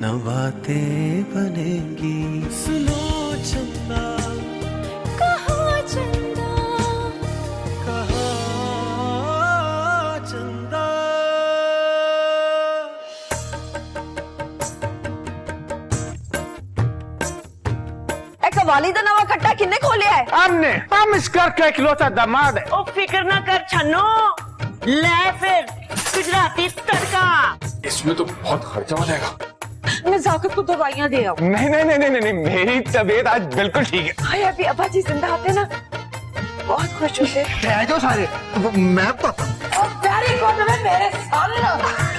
न बातें बनेंगी। सुनो चंदा, कहाँ चंदा, कहाँ चंदा। कवाली दा नवा खट्टा किन्ने खोलिया है? हमने। हम इस घर का इकलौता दामाद है। ओ फिक्र ना कर छन्नो, ले फिर गुजराती तड़का। इसमें तो बहुत खर्चा हो जाएगा। नजाकत को दवाइयाँ दे आओ। नहीं नहीं नहीं नहीं नहीं, मेरी तबीयत आज बिल्कुल ठीक है। हाय अभी अब्बा जी जिंदा आते ना बहुत खुश होते। जो सारे मैं वेरी गुड मेरे सन।